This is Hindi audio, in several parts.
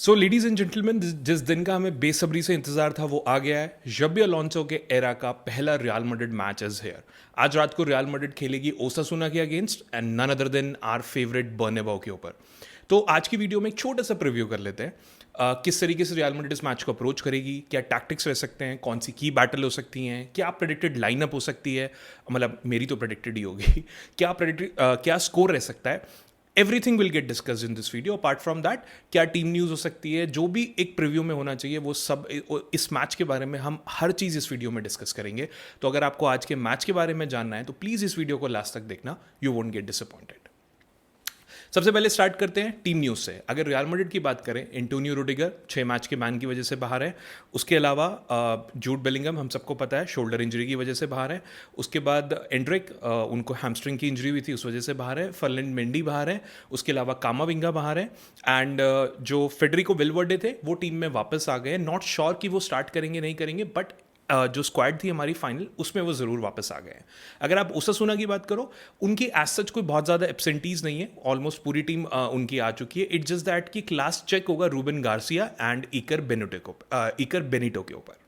सो लेडीज एंड जेंटलमैन, जिस दिन का हमें बेसब्री से इंतजार था वो आ गया है। जबी अलोंसो के एरा का पहला Real Madrid match is here. आज रात को रियल मैड्रिड खेलेगी ओसासुना के against and none other than our favourite Bernabeu के ऊपर। तो आज की वीडियो में एक छोटा सा प्रीव्यू कर लेते हैं। किस तरीके से रियल मैड्रिड इस मैच को अप्रोच करेगी, क्या टैक्टिक्स रह सकते हैं, कौन सी की बैटल हो सकती हैं, क्या प्रेडिक्टेड लाइनअप हो सकती है, मतलब मेरी तो प्रेडिक्टेड ही होगी क्या प्रेडिक्टेड क्या स्कोर रह सकता है। Everything will get discuss in this video. Apart from that, क्या टीम न्यूज़ हो सकती है, जो भी एक प्रीव्यू में होना चाहिए वो सब इस मैच के बारे में हम हर चीज़ इस वीडियो में डिस्कस करेंगे। तो अगर आपको आज के मैच के बारे में जानना है तो प्लीज़ इस वीडियो को लास्ट तक देखना, यू वोंट गेट डिसअपॉइंटेड। सबसे पहले स्टार्ट करते हैं टीम न्यूज़ से। अगर रियल मैड्रिड की बात करें, एंटोनियो रुडिगर 6 मैच के बैन की वजह से बाहर है। उसके अलावा जूड बेलिंगम, हम सबको पता है, शोल्डर इंजरी की वजह से बाहर है। उसके बाद एंड्रिक, उनको हैमस्ट्रिंग की इंजरी हुई थी, उस वजह से बाहर है। फर्लैंड मेंडी बाहर है। उसके अलावा कामाविंगा बाहर है। एंड जो फेडरिको वेलवर्डे थे वो टीम में वापस आ गए। नॉट श्योर कि वो स्टार्ट करेंगे नहीं करेंगे, बट जो स्क्वाड थी हमारी फाइनल, उसमें वो ज़रूर वापस आ गए हैं। अगर आप ओसासुना की बात करो, उनकी एज सच कोई बहुत ज़्यादा एब्सेंटीज नहीं है। ऑलमोस्ट पूरी टीम उनकी आ चुकी है। इट जस्ट दैट कि क्लास चेक होगा रूबेन गार्सिया एंड इकर बेनिटो के ऊपर।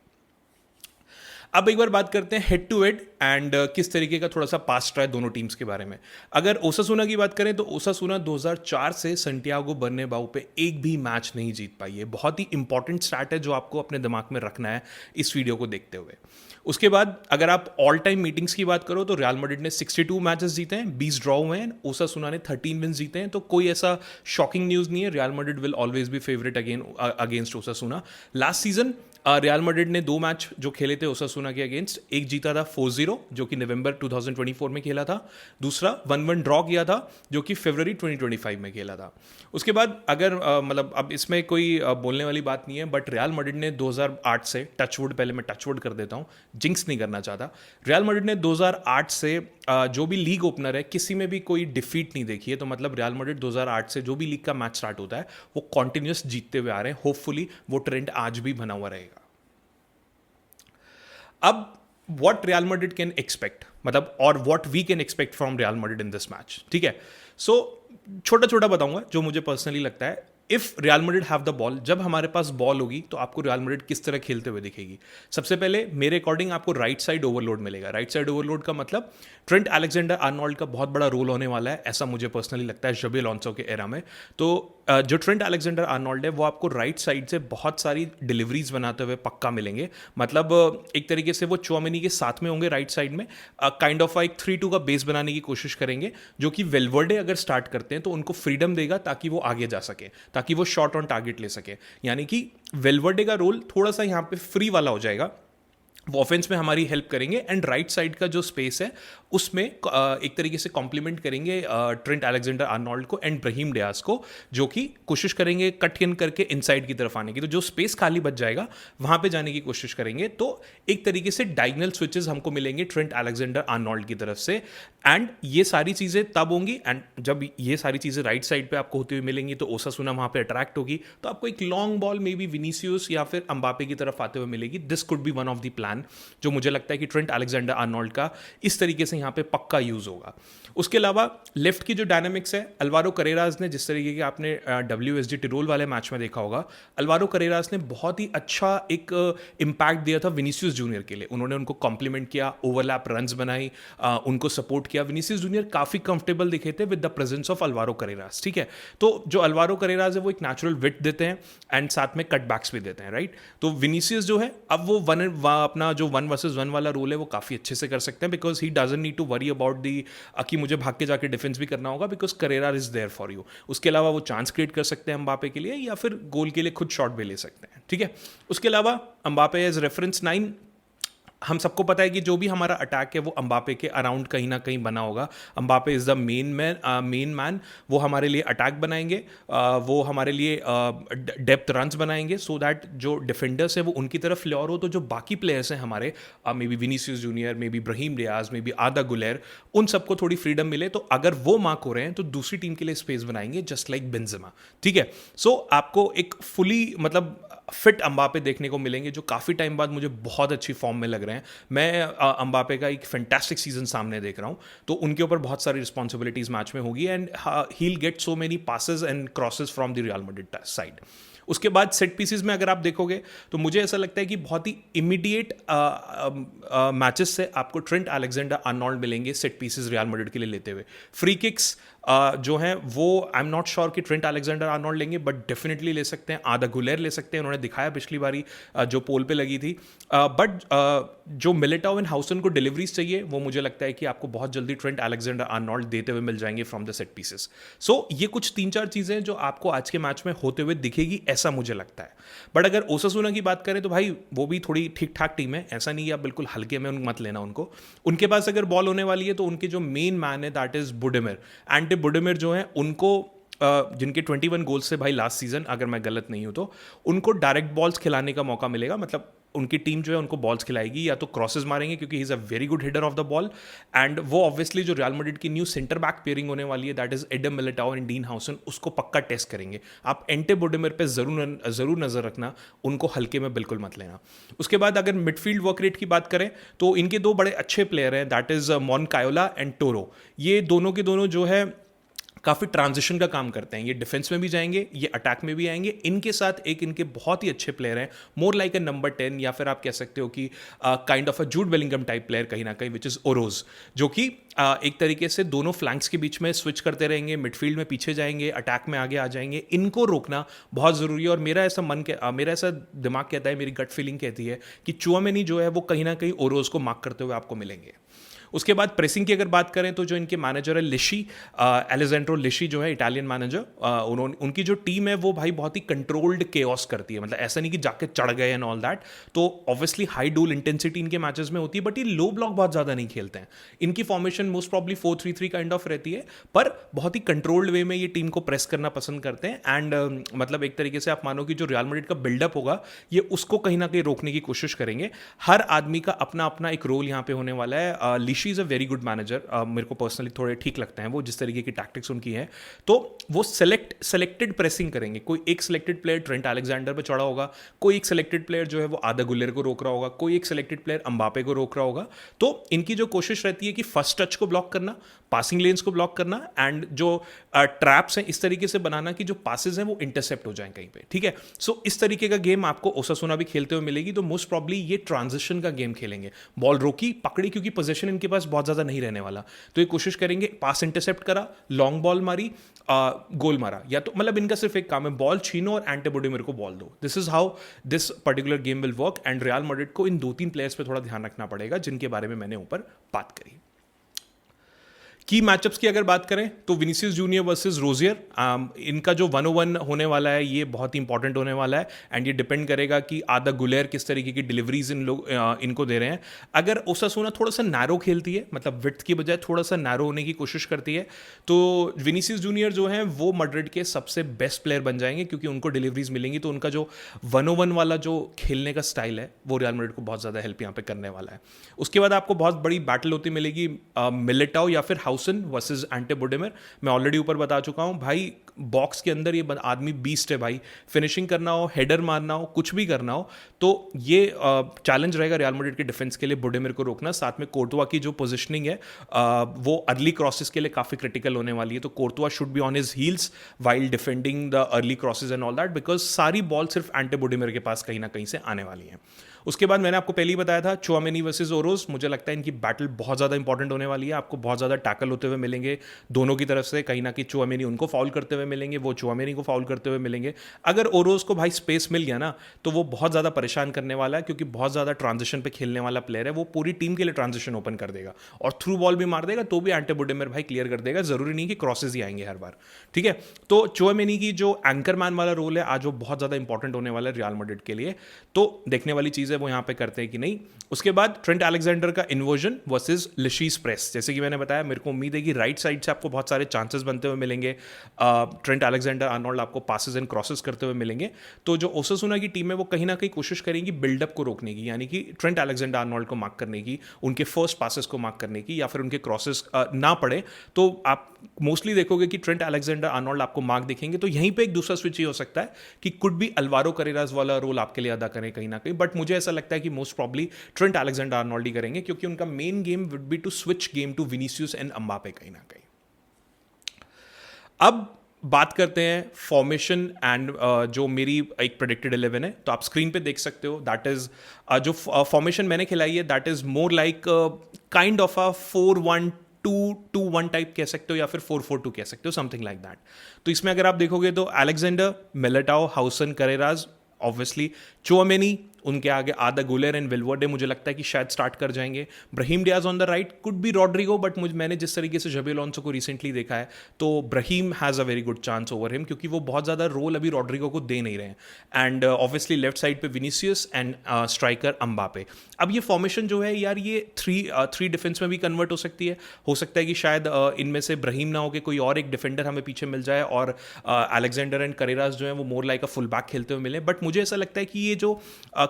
अब एक बार बात करते हैं हेड टू हेड एंड किस तरीके का थोड़ा सा पास्ट रहा है दोनों टीम्स के बारे में। अगर ओसासुना की बात करें तो ओसासुना 2004 से संटियागो बर्नेबाउ पे एक भी मैच नहीं जीत पाई है। बहुत ही इंपॉर्टेंट स्टैट है जो आपको अपने दिमाग में रखना है इस वीडियो को देखते हुए। उसके बाद अगर आप ऑल टाइम मीटिंग्स की बात करो तो रियल मैड्रिड ने 62 मैचेस जीते हैं, 20 ड्रॉ हुए हैं। ओसासुना ने 13 विन जीते हैं। तो कोई ऐसा शॉकिंग न्यूज़ नहीं है। Real Madrid will always be favourite against ओसासुना। Last season real Madrid ने 2 मैच जो खेले थे ओसासुना के अगेंस्ट, एक जीता था 4-0 जो कि नवंबर 2024 में खेला था। दूसरा 1-1 ड्रॉ किया था जो कि फरवरी 2025 में खेला था। उसके बाद अगर मतलब अब इसमें कोई बोलने वाली बात नहीं है, बट रियल मैड्रिड ने 2008 से, टचवुड, पहले मैं टचवुड कर देता हूँ, जिंक्स नहीं करना चाहता, रियल मैड्रिड ने 2008 से जो भी लीग ओपनर है किसी में भी कोई डिफीट नहीं देखी है। तो मतलब रियल मैड्रिड 2008 से जो भी लीग का मैच स्टार्ट होता है वो कॉन्टिन्यूस जीतते हुए आ रहे हैं। होपफुली वो ट्रेंड आज भी बना हुआ रहेगा। अब what Real Madrid can expect, मतलब और what we can expect from Real Madrid in this match, ठीक है। सो छोटा छोटा बताऊंगा जो मुझे पर्सनली लगता है। If real Madrid have the ball, जब हमारे पास बॉल होगी तो आपको रियल मैड्रिड किस तरह खेलते हुए दिखेगी। सबसे पहले मेरे अकॉर्डिंग आपको राइट साइड ओवरलोड मिलेगा। राइट साइड ओवरलोड का मतलब ट्रेंट अलेक्जेंडर आर्नोल्ड का बहुत बड़ा रोल होने वाला है, ऐसा मुझे पर्सनली लगता है जबी अलोंसो के एरा में। तो जो ट्रेंट अलेक्जेंडर आर्नोल्ड है वो आपको राइट साइड से बहुत सारी डिलीवरीज बनाते हुए पक्का मिलेंगे। मतलब एक तरीके से वो चौमिनी के साथ में होंगे राइट साइड में। काइंड ऑफ एक 3-2 का बेस बनाने की कोशिश करेंगे, जो कि वेलवर्डे अगर स्टार्ट करते हैं तो उनको फ्रीडम देगा ताकि वो आगे जा सके, ताकि वो शॉट ऑन टारगेट ले सके। यानी कि वेलवर्डे का रोल थोड़ा सा यहाँ पे फ्री वाला हो जाएगा, वो ऑफेंस में हमारी हेल्प करेंगे। एंड राइट साइड का जो स्पेस है उसमें एक तरीके से कॉम्प्लीमेंट करेंगे ट्रेंट अलेक्जेंडर आर्नोल्ड को एंड ब्रहीम डियाज को, जो कि कोशिश करेंगे कट इन करके इनसाइड की तरफ आने की। तो जो स्पेस खाली बच जाएगा वहां पे जाने की कोशिश करेंगे। तो एक तरीके से डायगोनल स्विचेस हमको मिलेंगे ट्रेंट अलेक्जेंडर आर्नोल्ड की तरफ से। एंड ये सारी चीज़ें तब होंगी, एंड जब ये सारी चीज़ें राइट साइड पे आपको होती हुई मिलेंगी तो ओसासुना वहां पे अट्रैक्ट होगी। तो आपको एक long ball may be Vinicius या फिर अम्बापे की तरफ आते हुए मिलेगी। This could be one of the plan, जो मुझे लगता है कि ट्रेंट अलेक्जेंडर आर्नोल्ड का इस तरीके से यहाँ पे पक्का यूज होगा। उसके अलावा लेफ्ट की जो डायनामिक्स है, अल्वारो करेरास ने, जिस तरीके के आपने WSG टिरोल वाले मैच में देखा होगा, अल्वारो करेरास ने बहुत ही अच्छा एक इम्पैक्ट दिया था विनीसियस जूनियर के लिए। उन्होंने उनको कॉम्प्लीमेंट किया, ओवरलैप रन्स बनाई, उनको सपोर्ट किया। विनीसियस जूनियर काफी कंफर्टेबल दिखे थे with the presence of Alvaro Carreras, ठीक है। तो जो अल्वारो करेरास है वो एक नेचुरल विट देते हैं एंड साथ में कटबैक्स भी देते हैं, राइट। तो विनीसियस जो है अब वो अपना जो 1 वर्सेस 1 वाला रोल है वो काफी अच्छे से कर सकते हैं, because he doesn't need to worry about the कि मुझे भाग के जाके डिफेंस भी करना होगा, because Carreras is there for you. उसके अलावा वो चांस क्रिएट कर सकते हैं अम्बापे के लिए, या फिर गोल के लिए खुद शॉट भी ले सकते हैं, ठीक है। उसके अलावा अम्बापे एज रेफरेंस 9, हम सबको पता है कि जो भी हमारा अटैक है वो अम्बापे के अराउंड कहीं ना कहीं बना होगा। Mbappe is the main man. वो हमारे लिए अटैक बनाएंगे, वो हमारे लिए डेप्थ रन्स बनाएंगे, सो दैट जो डिफेंडर्स है वो उनकी तरफ ल्योर हो। तो जो बाकी प्लेयर्स हैं हमारे, may be Vinicius Junior, may be Brahim Diaz, may be Arda Guler, उन सबको थोड़ी फ्रीडम मिले। तो अगर वो मार्क हो रहे हैं तो दूसरी टीम के लिए स्पेस बनाएंगे, जस्ट लाइक बेंजेमा, ठीक है। सो आपको एक फुली मतलब फिट अम्बापे देखने को मिलेंगे, जो काफ़ी टाइम बाद मुझे बहुत अच्छी फॉर्म में लग रहे हैं। मैं अम्बापे का एक फैंटास्टिक सीजन सामने देख रहा हूँ, तो उनके ऊपर बहुत सारी रिस्पॉन्सिबिलिटीज मैच में होगी and he will get so many passes and crosses from the real Madrid side. उसके बाद सेट पीसेस में अगर आप देखोगे तो मुझे ऐसा लगता है कि बहुत ही इमीडिएट मैचेस से आपको ट्रेंट अलेक्जेंडर आर्नोल्ड मिलेंगे सेट पीसेस रियल मैड्रिड के लिए लेते हुए। फ्री किक्स जो हैं वो आई एम नॉट श्योर कि ट्रेंट अलेक्जेंडर आर्नोल्ड लेंगे, बट डेफिनेटली ले सकते हैं। आदा गुलेर ले सकते हैं, उन्होंने दिखाया पिछली बारी जो पोल पे लगी थी। बट जो मिलिटाओ एंड हाउसन को डिलीवरीज चाहिए वो मुझे लगता है कि आपको बहुत जल्दी ट्रेंट अलेक्जेंडर आर्नोल्ड देते हुए मिल जाएंगे फ्रॉम द सेट पीसेस। सो ये कुछ 3-4 चीज़ें जो आपको आज के मैच में होते हुए दिखेगी, ऐसा मुझे लगता है। बट अगर ओसासुना की बात करें तो भाई वो भी थोड़ी ठीक ठाक टीम है, ऐसा नहीं है आप बिल्कुल हल्के में मत लेना उनको। उनके पास अगर बॉल होने वाली है तो उनके जो मेन मैन है दैट इज बुडेमिर। एंटे बुडेमिर जो है उनको जिनके 21 गोल्स से भाई लास्ट सीजन, अगर मैं गलत नहीं हूं तो उनको डायरेक्ट बॉल्स खिलाने का मौका मिलेगा। मतलब उनकी टीम जो है उनको बॉल्स खिलाएगी या तो क्रॉसेस मारेंगे, क्योंकि he is a very good hitter of the ball. And वो ऑब्वियसली जो रियल मैड्रिड की न्यू सेंटर बैक पेयरिंग होने वाली है that is Eder Militao and Dean Huijsen, उसको पक्का टेस्ट करेंगे। आप एंटे बुडेमिर पे जरूर नजर रखना, उनको हल्के में बिल्कुल मत लेना। उसके बाद अगर मिडफील्ड वर्क रेट की बात करें तो इनके दो बड़े अच्छे प्लेयर हैं दैट इज मोनकायोला एंड टोरो। ये दोनों के दोनों जो है काफ़ी ट्रांजिशन का काम करते हैं। ये डिफेंस में भी जाएंगे, ये अटैक में भी आएंगे। इनके साथ एक इनके बहुत ही अच्छे प्लेयर हैं, मोर लाइक ए नंबर 10, या फिर आप कह सकते हो कि kind of a Jude Bellingham type player कहीं ना कहीं, विच इज़ ओरोज, जो कि एक तरीके से दोनों फ्लैंक्स के बीच में स्विच करते रहेंगे, मिडफील्ड में पीछे जाएंगे, अटैक में आगे आ जाएंगे। इनको रोकना बहुत ज़रूरी है। और मेरा ऐसा दिमाग कहता है, मेरी गट फीलिंग कहती है कि चुआमेनी जो है वो कहीं ना कहीं ओरोज को मार्क करते हुए आपको मिलेंगे। उसके बाद प्रेसिंग की अगर बात करें तो जो इनके मैनेजर है लिशी, एलेजेंड्रो लिशी जो है इटालियन मैनेजर, उनकी जो टीम है वो भाई बहुत ही कंट्रोल्ड केओस करती है। मतलब ऐसा नहीं कि जाके चढ़ गए एंड ऑल दैट। तो ऑब्वियसली हाई डूल इंटेंसिटी इनके मैचेस में होती है, बट ये लो ब्लॉक बहुत ज़्यादा नहीं खेलते हैं। इनकी formation most probably 4-3-3 kind of रहती है, पर बहुत ही कंट्रोल्ड वे में ये टीम को प्रेस करना पसंद करते हैं। एंड मतलब एक तरीके से आप मानो कि जो रियल मैड्रिड का बिल्डअप होगा ये उसको कहीं ना कहीं रोकने की कोशिश करेंगे। हर आदमी का अपना अपना एक रोल यहाँ पे होने वाला है। लिशी is a very good manager, मेरे को पर्सनली थोड़े ठीक लगते हैं वो, जिस तरीके की टैक्टिक्स उनकी हैं। तो वो सेलेक्टेड प्रेसिंग करेंगे। कोई एक सेलेक्टेड प्लेयर ट्रेंट अलेक्जेंडर पे चढ़ा होगा, कोई एक सेलेक्टेड प्लेयर जो है वो आदा गुलेर को रोक रहा होगा, कोई एक सेलेक्टेड प्लेयर अम्बापे को रोक रहा होगा। तो इनकी जो कोशिश रहती है कि फर्स्ट टच को ब्लॉक करना, पासिंग लेन्स को ब्लॉक करना, एंड जो ट्रैप्स हैं इस तरीके से बनाना कि जो पासेस हैं वो इंटरसेप्ट हो जाएं कहीं पे। ठीक है, सो इस तरीके का गेम आपको ओसासुना भी खेलते हुए मिलेगी। तो मोस्ट प्रॉब्ली ये ट्रांजिशन का गेम खेलेंगे, बॉल रोकी पकड़ी, क्योंकि पोजीशन इनके पास बहुत ज़्यादा नहीं रहने वाला। तो ये कोशिश करेंगे, पास इंटरसेप्ट करा, लॉन्ग बॉल मारी, गोल मारा, या तो मतलब इनका सिर्फ एक काम है बॉल छीनो और एंटे बुडेमिर को बॉल दो। This is how this particular game will work. And real Madrid को इन 2-3 प्लेयर्स पे थोड़ा ध्यान रखना पड़ेगा, जिनके बारे में मैंने ऊपर बात करी। की मैचअप्स की अगर बात करें तो विनीसियस जूनियर वर्सेस रोजियर, इनका जो 1-on-1 होने वाला है ये बहुत ही इंपॉर्टेंट होने वाला है। एंड ये डिपेंड करेगा कि आदा गुलेर किस तरीके की डिलीवरीज इनको दे रहे हैं। अगर ओसासुना थोड़ा सा नैरो खेलती है, मतलब विड्थ की बजाय थोड़ा सा नैरो होने की कोशिश करती है, तो विनीसियस जूनियर जो है वो मैड्रिड के सबसे बेस्ट प्लेयर बन जाएंगे, क्योंकि उनको डिलीवरीज मिलेंगी। तो उनका जो 1-on-1 वाला जो खेलने का स्टाइल है वो रियल मैड्रिड को बहुत ज़्यादा हेल्प यहाँ पे करने वाला है। उसके बाद आपको बहुत बड़ी बैटल होती मिलेगी मिलिटाओ या फिर हाउसन वर्सेस एंटे बुडेमिर। मैं ऑलरेडी ऊपर बता चुका हूं भाई, बॉक्स के अंदर ये आदमी बीस्ट है भाई। फिनिशिंग करना हो, हेडर मारना हो, कुछ भी करना हो, तो ये चैलेंज रहेगा रियल मैड्रिड के डिफेंस के लिए बुडेमिर को रोकना। साथ में कोर्तुआ की जो पोजिशनिंग है वो अर्ली क्रॉसेस के लिए काफ़ी क्रिटिकल होने वाली है। तो Courtois should be on his heels while defending the early crosses and all that, because सारी बॉल सिर्फ एंटे बुडेमिर के पास कहीं ना कहीं से आने वाली है। उसके बाद मैंने आपको पहले ही बताया था चुआमेनी वर्सेस ओरोज, मुझे लगता है इनकी बैटल बहुत ज़्यादा इंपॉर्टेंट होने वाली है। आपको बहुत ज़्यादा टैकल होते हुए मिलेंगे दोनों की तरफ से, कहीं ना कहीं चुआमेनी उनको फाउल करते हुए मिलेंगे, वो चुआमेनी को फाउल करते हुए मिलेंगे। अगर ओरोज को भाई स्पेस मिल गया ना तो वो बहुत ज़्यादा परेशान करने वाला है, क्योंकि बहुत ज़्यादा ट्रांजिशन पे खेलने वाला प्लेयर है। वो पूरी टीम के लिए ट्रांजिशन ओपन कर देगा और थ्रू बॉल भी मार देगा, तो भी एंटे बुडेमिर भाई क्लियर कर देगा। जरूरी नहीं कि क्रॉसेज ही आएंगे हर बार। ठीक है, तो चुआमेनी की जो एंकर मैन वाला रोल है आज वो बहुत ज़्यादा इंपॉर्टेंट होने वाला है रियल मैड्रिड के लिए। तो देखने वाली चीज़ है वो यहाँ पे करते हैं कि नहीं। उसके बाद ट्रेंट अलेक्जेंडर का इन्वर्जन वर्सेस लिशीज प्रेस, जैसे कि मैंने बताया, मेरे को उम्मीद है कि राइट साइड से आपको बहुत सारे चांसेस बनते हुए मिलेंगे। ट्रेंट अलेक्जेंडर आर्नोल्ड आपको पासेस एंड क्रॉसेस करते हुए मिलेंगे। तो जो ओसासुना की टीम है वो कहीं ना कहीं कोशिश करेंगी बिल्डअप को रोकने की, यानी कि ट्रेंट अलेक्जेंडर आर्नोल्ड को मार्क करने की, उनके फर्स्ट पासेस को मार्क करने की, या फिर उनके क्रॉसेस ना पड़े। तो आप मोस्टली देखोगे कि ट्रेंट अलेक्जेंडर आर्नोल्ड आपको मार्क दिखेंगे। तो यहीं पे एक दूसरा स्विच ये हो सकता है कि कुड भी अल्वारो करेरास वाला रोल आपके लिए अदा करें कहीं ना कहीं, बट मुझे ऐसा लगता है कि most probably Trent Alexander Arnold ही करेंगे, क्योंकि उनका main game would be to switch game to Vinicius and Mbappe कहीं ना कहीं। अब बात करते हैं फॉर्मेशन एंड जो मेरी एक प्रेडिक्टेड 11 है, तो आप स्क्रीन पे देख सकते हो। दैट इज जो फॉर्मेशन मैंने खिलाई है, that is more like kind of a 4-1-2-2-1 type कह सकते हो, या फिर 4-4-2 कह सकते हो, समथिंग लाइक दैट। तो इसमें अगर आप देखोगे तो अलेक्जेंडर, मिलिटाओ, हाउसन, करेराज, ऑब्वियसली चुआमेनी, उनके आगे आदा गुलेर एंड विल्वर्डे मुझे लगता है कि शायद स्टार्ट कर जाएंगे। Brahim Diaz on the right, could be Rodrigo, but मैंने जिस तरीके से जबी अलोंसो को रिसेंटली देखा है, तो Brahim has a very good chance over him, क्योंकि वो बहुत ज़्यादा रोल अभी रॉड्रिगो को दे नहीं रहे हैं। एंड ऑब्वियसली लेफ्ट साइड पे विनीसियस एंड स्ट्राइकर अम्बापे। अब ये फॉर्मेशन जो है यार, ये थ्री डिफेंस में भी कन्वर्ट हो सकती है। हो सकता है कि शायद इनमें से ब्रहीम ना हो के कोई और एक डिफेंडर हमें पीछे मिल जाए, और अलेक्जेंडर एंड करेरास जो है वो more like a full back खेलते हुए मिले। बट मुझे ऐसा लगता है कि ये जो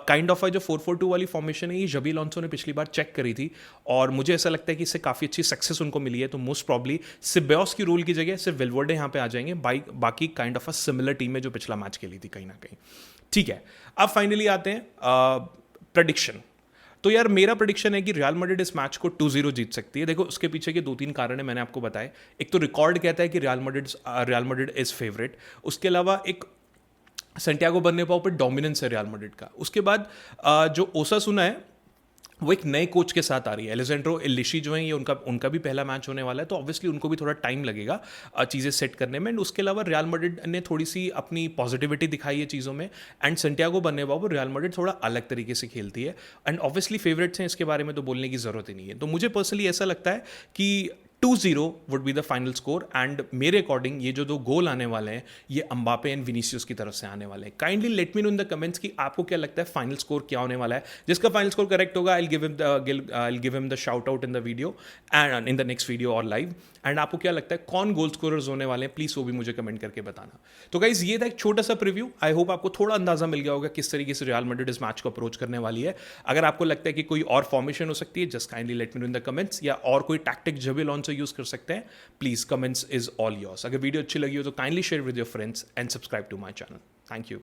काइंड ऑफ जो 4-4-2 वाली फॉर्मेशन है, ये जबी अलोंसो ने पिछली बार चेक करी थी, और मुझे ऐसा लगता है कि इससे काफ़ी अच्छी सक्सेस उनको मिली है। तो मोस्ट प्रॉब्ली सिबेओस की रोल की जगह सिर्फ विल्वर्डे यहाँ पे आ जाएंगे, बाकी kind of a similar team है जो पिछला मैच खेली थी कहीं ना कहीं। ठीक है, अब फाइनली आते हैं प्रेडिक्शन। तो यार मेरा प्रेडिक्शन है कि रियल मैड्रिड इस मैच को 2-0 जीत सकती है। देखो उसके पीछे के 2-3 कारण है, मैंने आपको बताए। एक तो रिकॉर्ड कहता है कि रियल मैड्रिड इज फेवरेट। उसके अलावा एक सैंटियागो बर्नाब्यू पर डोमिनेंस है रियल मैड्रिड का। उसके बाद जो ओसासुना है वो एक नए कोच के साथ आ रही है। एलेजेंड्रो इलिशी जो है, ये उनका भी पहला मैच होने वाला है, तो ऑब्वियसली उनको भी थोड़ा टाइम लगेगा चीज़ें सेट करने में। एंड उसके अलावा रियल मैड्रिड ने थोड़ी सी अपनी पॉजिटिविटी दिखाई है चीज़ों में, and Santiago Bernabeu real Madrid थोड़ा अलग तरीके से खेलती है। एंड ऑब्वियसली फेवरेट्स हैं, इसके बारे में तो बोलने की ज़रूरत ही नहीं है। तो मुझे पर्सनली ऐसा लगता है कि 2-0 would be the final score. And मेरे अकॉर्डिंग ये जो 2 गोल आने वाले हैं, ये अम्बापे एंड विनीसियस की तरफ से आने वाले हैं। Kindly let me know in the comments कि आपको क्या लगता है फाइनल स्कोर क्या होने वाला है। जिसका फाइनल स्कोर करेक्ट होगा, I give him the shout out in the video and in the next video और लाइव। एंड आपको क्या लगता है कौन गोल स्कोरर्स होने वाले हैं, प्लीज़ वो भी मुझे कमेंट करके बताना। तो गाइज ये था एक छोटा सा प्रीव्यू। आई होप आपको थोड़ा अंदाजा मिल गया होगा किस तरीके से रियल मैड्रिड इस मैच को अप्रोच करने वाली है। अगर आपको लगता है कि कोई और फॉर्मेशन हो सकती है, just kindly let me know in the comments, या और कोई टैक्टिक जबी अलोंसो यूज कर सकते हैं, please comments is all yours. अगर वीडियो अच्छी लगी हो तो kindly share with your friends and subscribe to my channel. Thank you.